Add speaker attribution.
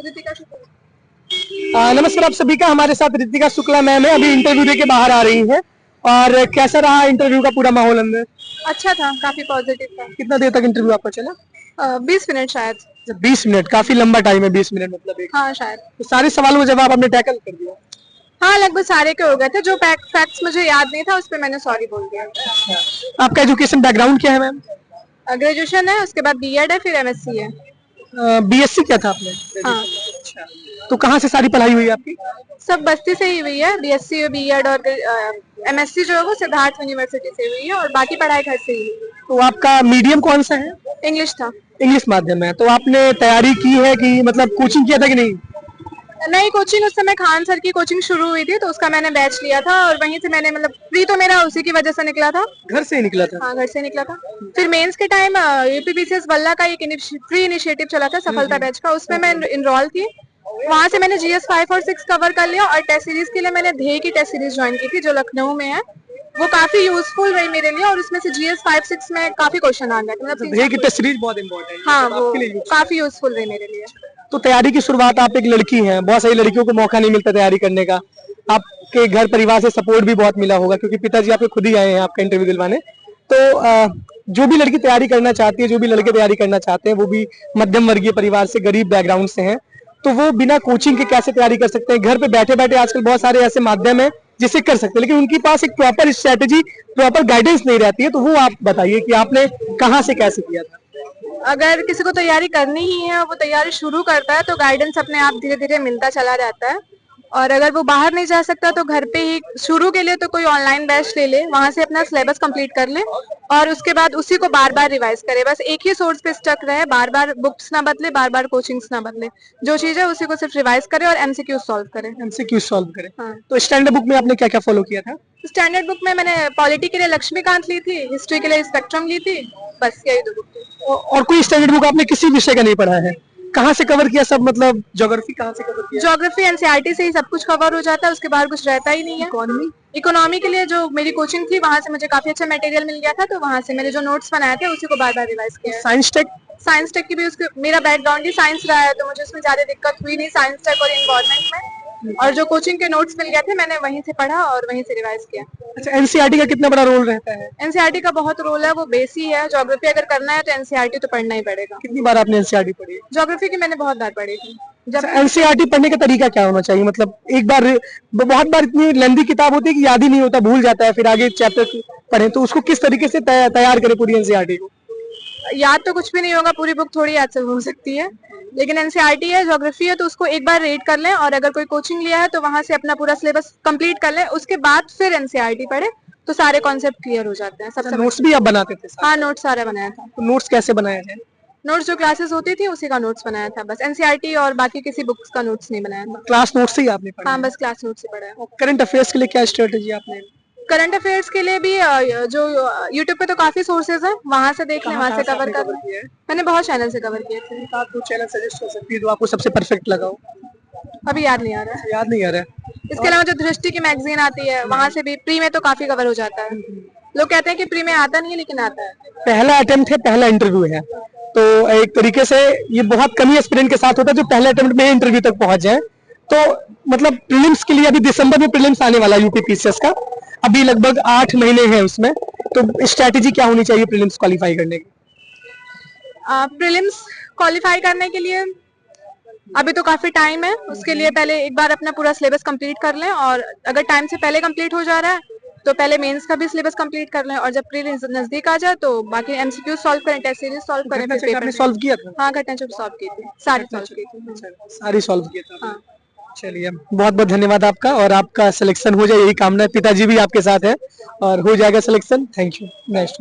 Speaker 1: रितिका शुक्ला।
Speaker 2: नमस्कार आप सभी का, हमारे साथ रितिका शुक्ला मैम है, अभी इंटरव्यू देके बाहर आ रही है। और कैसा रहा इंटरव्यू का पूरा माहौल अंदर?
Speaker 1: अच्छा था, काफी पॉजिटिव था।
Speaker 2: कितना देर तक इंटरव्यू आपका चला?
Speaker 1: 20 मिनट शायद।
Speaker 2: 20 मिनट काफी लंबा टाइम है, 20 मिनट मतलब एक।
Speaker 1: हाँ शायद।
Speaker 2: तो सारे सवालों का जवाब आपने टैकल कर दिया?
Speaker 1: हाँ लगभग सारे के हो गए थे, जो फैक्ट्स मुझे याद नहीं था उस पर मैंने सॉरी बोल दिया।
Speaker 2: आपका एजुकेशन बैकग्राउंड क्या है मैम?
Speaker 1: ग्रेजुएशन है, उसके बाद बीएड है, फिर एमएससी है।
Speaker 2: बीएससी क्या था आपने?
Speaker 1: हाँ।
Speaker 2: अच्छा, तो कहाँ से सारी पढ़ाई हुई आपकी?
Speaker 1: सब बस्ती से ही हुई है, बीएससी बीएड और एमएससी जो है वो सिद्धार्थ यूनिवर्सिटी से हुई है, और बाकी पढ़ाई घर से ही।
Speaker 2: तो आपका मीडियम कौन सा है?
Speaker 1: इंग्लिश था।
Speaker 2: इंग्लिश माध्यम है। तो आपने तैयारी की है कि मतलब कोचिंग किया था कि नहीं?
Speaker 1: नहीं, कोचिंग उस समय खान सर की कोचिंग शुरू हुई थी तो उसका मैंने बैच लिया था, और वहीं से मैंने मतलब प्री तो मेरा उसी की वजह से निकला था।
Speaker 2: घर से ही निकला था?
Speaker 1: हाँ घर से निकला था। फिर मेंस के टाइम यूपीपीसीएस वल्ला का एक फ्री इनिशिएटिव चला था सफलता बैच का, उसमें मैं इनरोल थी। वहां से मैंने जीएस 5 और 6 कवर कर लिया, और टेस्ट सीरीज के लिए मैंने ध्येय की टेस्ट सीरीज ज्वाइन की थी जो लखनऊ में है। वो काफी यूजफुल रही मेरे लिए, और उसमें से जीएस 5-6 में काफी क्वेश्चन आ गए थे, मतलब
Speaker 2: ध्येय की टेस्ट सीरीज बहुत इंपॉर्टेंट है।
Speaker 1: हाँ वो
Speaker 2: आपके लिए
Speaker 1: काफी यूजफुल रही मेरे लिए।
Speaker 2: तो तैयारी की शुरुआत, आप एक लड़की हैं, बहुत सारी लड़कियों को मौका नहीं मिलता तैयारी करने का। आपके घर परिवार से सपोर्ट भी बहुत मिला होगा, क्योंकि पिताजी आपके खुद ही आए हैं आपका इंटरव्यू दिलवाने। तो जो भी लड़की तैयारी करना चाहती है, जो भी लड़के तैयारी करना चाहते हैं, वो भी मध्यम वर्गीय परिवार से, गरीब बैकग्राउंड से हैं, तो वो बिना कोचिंग के कैसे तैयारी कर सकते हैं? घर पे बैठे बैठे आजकल बहुत सारे ऐसे माध्यम है जिससे कर सकते हैं, लेकिन उनके पास एक प्रॉपर स्ट्रेटेजी, प्रॉपर गाइडेंस नहीं रहती है। तो वो आप बताइए कि आपने कहाँ से कैसे किया था?
Speaker 1: अगर किसी को तैयारी करनी ही है, वो तैयारी शुरू करता है तो गाइडेंस अपने आप धीरे धीरे मिलता चला जाता है। और अगर वो बाहर नहीं जा सकता तो घर पे ही शुरू के लिए तो कोई ऑनलाइन बैच ले ले, वहां से अपना सिलेबस कंप्लीट कर ले, और उसके बाद उसी को बार बार रिवाइज करे। बस एक ही सोर्स पे स्टक रहे, बार बार बुक्स ना बदले, बार बार कोचिंग्स ना बदले, जो चीज है उसी को सिर्फ रिवाइज करे और एमसीक्यू सॉल्व करे।
Speaker 2: एमसीक्यू सॉल्व करें।
Speaker 1: हाँ।
Speaker 2: तो स्टैंडर्ड बुक में आपने क्या क्या फॉलो किया था?
Speaker 1: स्टैंडर्ड बुक में मैंने पॉलिटी के लिए लक्ष्मीकांत ली थी, हिस्ट्री के लिए स्पेक्ट्रम ली थी, बस यही 2 बुक थी।
Speaker 2: और कोई स्टैंडर्ड बुक आपने किसी विषय का नहीं पढ़ा है? कहाँ से कवर किया सब, मतलब ज्योग्राफी कहाँ से कवर किया?
Speaker 1: ज्योग्राफी एनसीईआरटी से ही सब कुछ कवर हो जाता है, उसके बाहर कुछ रहता ही नहीं है। इकोनॉमी के लिए जो मेरी कोचिंग थी वहां से मुझे काफी अच्छा मटेरियल मिल गया था, तो वहां से मैंने जो नोट्स बनाए थे उसी को बार बार रिवाइज किया। साइंस टेक की भी उसके, मेरा बैकग्राउंड ही साइंस रहा है तो मुझे उसमें ज्यादा दिक्कत हुई नहीं साइंस टेक और इन्वायरमेंट में। और जो कोचिंग के नोट्स मिल गए थे मैंने वहीं से पढ़ा और वहीं से रिवाइज किया।
Speaker 2: अच्छा, एनसीईआरटी का कितना बड़ा रोल रहता है?
Speaker 1: एनसीईआरटी का बहुत रोल है, वो बेस ही है। ज्योग्राफी अगर करना है तो एनसीईआरटी तो पढ़ना ही पड़ेगा।
Speaker 2: कितनी बार आपने एनसीईआरटी पढ़ी?
Speaker 1: ज्योग्राफी की मैंने बहुत बार पढ़ी थी।
Speaker 2: जब एनसीईआरटी पढ़ने का तरीका क्या होना चाहिए? मतलब एक बार, बहुत बार इतनी लंबी किताब होती है कि याद ही नहीं होता, भूल जाता है, फिर आगे चैप्टर पढ़े, तो उसको किस तरीके से तैयार करें पूरी एनसीईआरटी को?
Speaker 1: याद तो कुछ भी नहीं होगा, पूरी बुक थोड़ी याद से हो सकती है, लेकिन एनसीईआरटी है, ज्योग्राफी है, तो उसको एक बार रीड कर लें, और अगर कोई कोचिंग लिया है तो वहां से अपना पूरा सिलेबस कंप्लीट कर लें, उसके बाद फिर एनसीईआरटी पढ़े तो सारे कॉन्सेप्ट क्लियर हो जाते हैं। सबसे
Speaker 2: नोट्स भी आप बनाते थे?
Speaker 1: हाँ नोट्स सारे बनाया था।
Speaker 2: तो नोट्स कैसे बनाया जाए?
Speaker 1: नोट्स जो क्लासेस होती थी उसी का नोट्स बनाया था, बस एनसीईआरटी और बाकी किसी बुक्स का नोट्स नहीं बनाया था।
Speaker 2: क्लास नोट्स से ही आपने पढ़ा?
Speaker 1: हाँ बस क्लास नोट्स से पढ़ा है।
Speaker 2: करंट अफेयर्स के लिए क्या स्ट्रेटेजी आपने?
Speaker 1: करंट अफेयर्स के लिए भी जो यूट्यूब पे तो काफी सोर्सेज हैं, वहां से देख लें, वहां से कवर कर लें। मैंने बहुत चैनल से कवर किए थे।
Speaker 2: आप जो चैनल सजेस्ट कर सकती है जो आपको सबसे परफेक्ट लगा हो?
Speaker 1: अभी याद नहीं आ रहा है।
Speaker 2: याद नहीं आ रहा है?
Speaker 1: इसके अलावा जो दृष्टि की मैगजीन आती है वहां से भी प्री में तो काफी कवर हो जाता है। लोग कहते हैं कि प्री में आता नहीं है, लेकिन आता है।
Speaker 2: पहला अटेम्प्ट है, पहला इंटरव्यू है, तो एक तरीके से ये बहुत कम ही एस्पिरेंट के साथ होता है जो पहले अटेम्प्ट में इंटरव्यू तक पहुंच जाए। तो मतलब प्रीलिम्स के लिए अभी दिसंबर में प्रीलिम्स आने वाला है यूपीपीसीएस का, अभी लगभग 8 महीने हैं उसमें, तो स्ट्रैटेजी क्या होनी चाहिए प्रीलिम्स क्वालिफाई करने की?
Speaker 1: प्रीलिम्स क्वालिफाई करने के लिए अभी तो काफी टाइम है, उसके लिए पहले एक बार अपना पूरा सिलेबस कंप्लीट कर लें, और अगर टाइम से पहले कंप्लीट हो जा रहा है तो पहले मेंस का भी सिलेबस कंप्लीट कर लें, और जब प्रीलिम्स नजदीक आ जाए तो बाकी एमसीक्यू सॉल्व करें, टेस्ट सीरीज सॉल्व करें। फिर पेपर
Speaker 2: सॉल्व किया था?
Speaker 1: हाँ घटना चक्र सॉल्व की थी, सारी सॉल्व की थी।
Speaker 2: सारी सॉल्व किया था?
Speaker 1: हाँ।
Speaker 2: चलिए, बहुत बहुत धन्यवाद आपका, और आपका सिलेक्शन हो जाए यही कामना है। पिताजी भी आपके साथ है और हो जाएगा सिलेक्शन। Thank you. नेक्स्ट